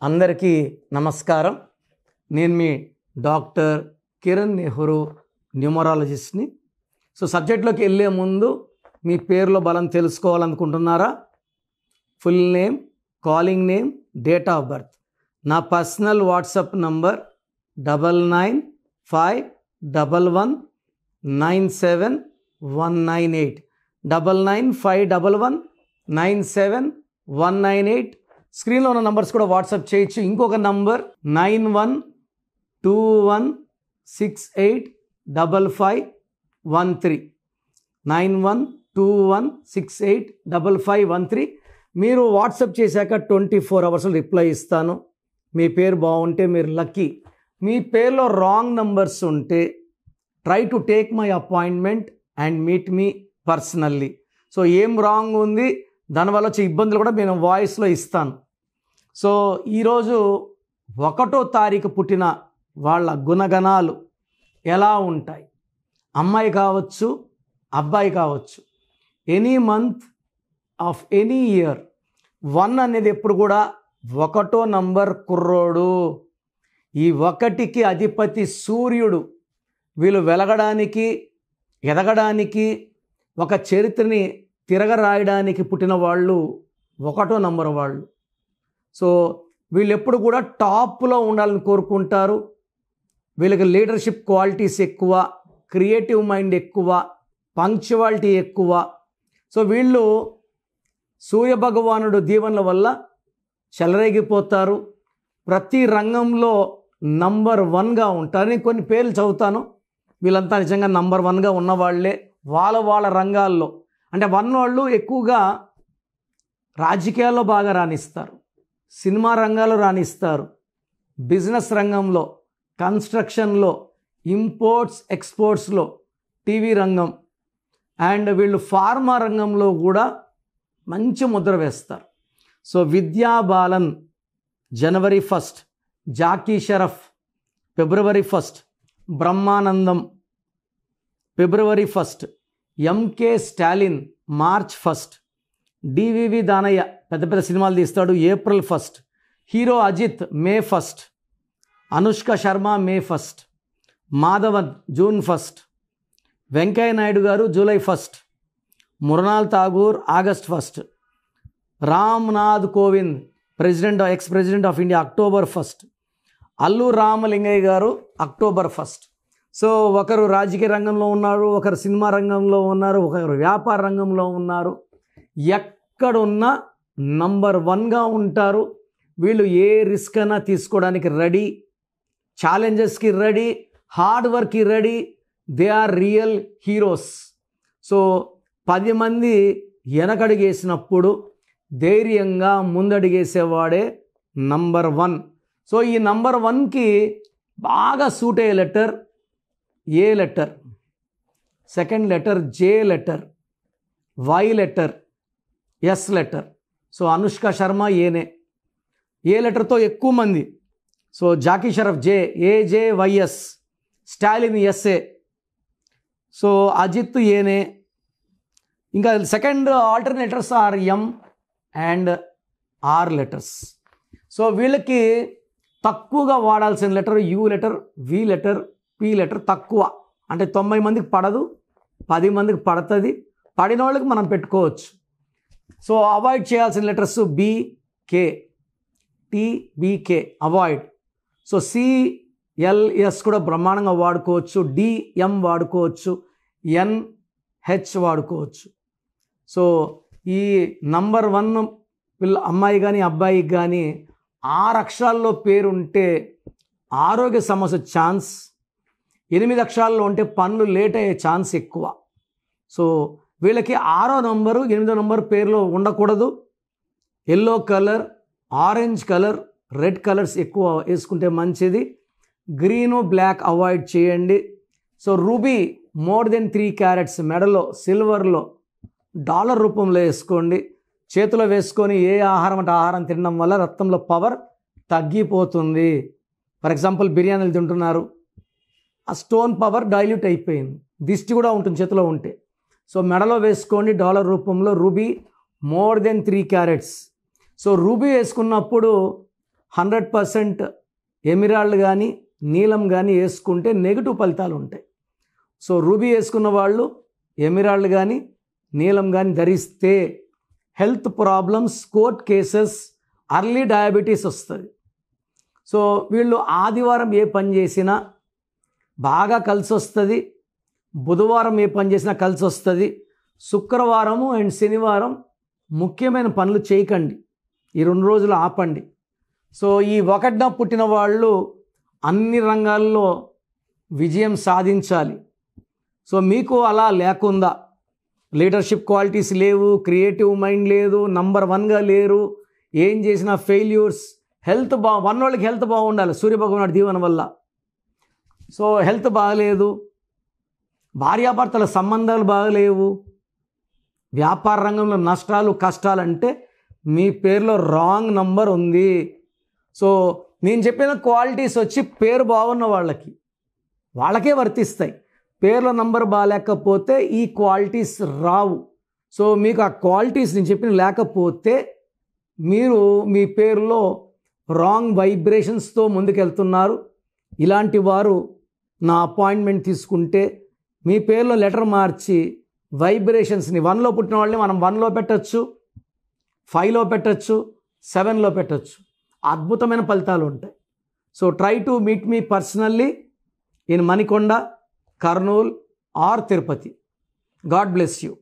అందరికీ నమస్కారం. నేను మీ డాక్టర్ కిరణ్ నెహ్రూ, న్యూమరాలజిస్ట్ని. సబ్జెక్ట్లోకి వెళ్ళే ముందు మీ పేరులో బలం తెలుసుకోవాలనుకుంటున్నారా? Full name, calling name, date of birth. నా పర్సనల్ వాట్సాప్ నంబర్ 9951197198 9951197198. స్క్రీన్లో ఉన్న నంబర్స్ కూడా వాట్సాప్ చేయొచ్చు. ఇంకొక నంబర్ 9121685513 9121685513. మీరు వాట్సాప్ చేశాక 24 అవర్స్లో రిప్లై ఇస్తాను. మీ పేరు బాగుంటే మీరు లక్కీ. మీ పేరులో రాంగ్ నంబర్స్ ఉంటే try to take my appointment and meet me personally. ఏం రాంగ్ ఉంది, దానివల్ల వచ్చే ఇబ్బందులు కూడా నేను వాయిస్లో ఇస్తాను. ఈరోజు 1వ తారీఖు పుట్టిన వాళ్ళ గుణగణాలు ఎలా ఉంటాయి? అమ్మాయి కావచ్చు, అబ్బాయి కావచ్చు, any month of any year 1 అనేది ఎప్పుడు కూడా 1వ నంబర్ కుర్రోడు. ఈ 1కి అధిపతి సూర్యుడు. వీళ్ళు వెలగడానికి, ఎదగడానికి, ఒక చరిత్రని తిరగరాయడానికి పుట్టిన వాళ్ళు 1వ నంబర్ వాళ్ళు. వీళ్ళు ఎప్పుడు కూడా టాప్లో ఉండాలని కోరుకుంటారు. వీళ్ళకి లీడర్షిప్ క్వాలిటీస్ ఎక్కువ, క్రియేటివ్ మైండ్ ఎక్కువ, పంక్చువాలిటీ ఎక్కువ. వీళ్ళు సూర్యభగవానుడు దీవెనల వల్ల చెలరేగిపోతారు. ప్రతి రంగంలో నంబర్ 1గా ఉంటారు. నేను కొన్ని పేర్లు చదువుతాను. వీళ్ళంతా నిజంగా నంబర్ 1గా ఉన్నవాళ్లే వాళ్ళ రంగాల్లో. అంటే 1 వాళ్ళు ఎక్కువగా రాజకీయాల్లో బాగా రాణిస్తారు, సినిమా రంగాల్లో రాణిస్తారు, బిజినెస్ రంగంలో, కన్స్ట్రక్షన్లో, ఇంపోర్ట్స్ ఎక్స్పోర్ట్స్లో, టీవీ రంగం, అండ్ వీళ్ళు ఫార్మా రంగంలో కూడా మంచి ముద్ర వేస్తారు. విద్యా బాలన్ జనవరి 1, జాకీ షరఫ్ ఫిబ్రవరి 1, బ్రహ్మానందం ఫిబ్రవరి 1, M K Stalin March 1, D V V Danayya పెద్ద పెద్ద సినిమాలు తీస్తాడు, April 1, hero Ajith May 1, Anushka Sharma May 1, Madhavan June 1, Venkaiah Naidu garu July 1, Mrunal Thakur August 1, Ramnath Kovind ex president of India October 1, Allu Ramalingaiah గారు అక్టోబర్ 1. ఒకరు రాజకీయ రంగంలో ఉన్నారు, ఒకరు సినిమా రంగంలో ఉన్నారు, ఒకరు వ్యాపార రంగంలో ఉన్నారు. ఎక్కడున్నా నంబర్ 1గా ఉంటారు. వీళ్ళు ఏ రిస్క్ అయినా తీసుకోవడానికి రెడీ, ఛాలెంజెస్కి రెడీ, హార్డ్ వర్క్కి ready. They are real heroes. 10 మంది వెనకడుగేసినప్పుడు ధైర్యంగా ముందడుగేసేవాడే నంబర్ 1. ఈ నంబర్ 1కి బాగా సూట్ అయ్యే letter A letter, second letter J letter, Y letter, S letter. Anushka Sharma ఏనే. ఏ లెటర్తో ఎక్కువ మంది. Jackie Shroff J, AJYS, Stalin SA, Ajith ఏనే. ఇంకా second alternators R M and R letters. వీళ్ళకి తక్కువగా వాడాల్సిన letter U letter, V letter, P letter తక్కువ. అంటే 90 మందికి పడదు, 10 మందికి పడుతుంది. పడిన వాళ్ళకి మనం పెట్టుకోవచ్చు. అవాయిడ్ చేయాల్సిన లెటర్స్ బి, కే, టి, బికే అవాయిడ్. సిఎల్ఎస్ కూడా బ్రహ్మాండంగా వాడుకోవచ్చు, డిఎం వాడుకోవచ్చు, ఎన్హెచ్ వాడుకోవచ్చు. ఈ నంబర్ 1 అమ్మాయి కానీ అబ్బాయికి కానీ 6 అక్షరాల్లో పేరుంటే ఆరోగ్య సమస్య ఛాన్స్, 8 అక్షరాల్లో ఉంటే పనులు లేట్ అయ్యే ఛాన్స్ ఎక్కువ. వీళ్ళకి 6వ నంబరు 8వ నంబర్ పేరులో ఉండకూడదు. Yellow colour, orange colour, red colours ఎక్కువ వేసుకుంటే మంచిది. గ్రీను, బ్లాక్ అవాయిడ్ చేయండి. రూబీ మోర్ దెన్ 3 క్యారెట్స్ మెడలో సిల్వర్లో డాలర్ రూపంలో వేసుకోండి. చేతిలో వేసుకొని ఏ ఆహారం అంటే ఆహారం తినడం వల్ల రక్తంలో పవర్ తగ్గిపోతుంది. ఫర్ ఎగ్జాంపుల్ బిర్యానీలు తింటున్నారు, ఆ స్టోన్ పవర్ డైల్యూట్ అయిపోయింది. దిష్టి కూడా ఉంటుంది చేతిలో ఉంటే. మెడలో వేసుకోండి డాలర్ రూపంలో ruby more than 3 carats. Ruby వేసుకున్నప్పుడు 100% ఎమిరాల్డ్ కానీ నీలం కానీ వేసుకుంటే నెగిటివ్ ఫలితాలు ఉంటాయి. సో రూబీ వేసుకున్న వాళ్ళు ఎమిరాల్డ్ కానీ నీలం కానీ ధరిస్తే health problems, court cases, early diabetes వస్తుంది. సో వీళ్ళు ఆదివారం ఏ పని చేసినా బాగా కలిసి వస్తుంది, బుధవారం ఏ పని చేసినా కలిసి వస్తుంది, శుక్రవారము అండ్ శనివారం ముఖ్యమైన పనులు చేయకండి, ఈ 2 రోజులు ఆపండి. సో ఈ 1న పుట్టిన వాళ్ళు అన్ని రంగాల్లో విజయం సాధించాలి. సో మీకు అలా లేకుండా లీడర్షిప్ క్వాలిటీస్ లేవు, క్రియేటివ్ మైండ్ లేదు, నంబర్ 1గా లేరు, ఏం చేసినా ఫెయిల్యూర్స్, హెల్త్ వాళ్ళకి హెల్త్ బాగుండాలి సూర్యభగవానుడి దీవెన వల్ల. సో హెల్త్ బాగలేదు, భార్యాభర్తల సంబంధాలు బాగలేవు, వ్యాపార రంగంలో నష్టాలు కష్టాలు అంటే మీ పేరులో రాంగ్ నంబర్ ఉంది. సో నేను చెప్పిన క్వాలిటీస్ వచ్చి పేరు బాగున్న వాళ్ళకే వర్తిస్తాయి. పేర్లో నంబర్ బాగాలేకపోతే ఈ క్వాలిటీస్ రావు. సో మీకు ఆ క్వాలిటీస్ నేను చెప్పిన లేకపోతే మీరు మీ పేరులో రాంగ్ వైబ్రేషన్స్తో ముందుకెళ్తున్నారు. ఇలాంటి వారు నా అపాయింట్మెంట్ తీసుకుంటే మీ పేరులో లెటర్ మార్చి వైబ్రేషన్స్ని 1లో పుట్టిన వాళ్ళని మనం 1లో పెట్టచ్చు, 5లో పెట్టచ్చు, 7లో పెట్టచ్చు. అద్భుతమైన ఫలితాలు ఉంటాయి. So try to meet me personally in Manikonda, Kurnool or Tirupati. God bless you.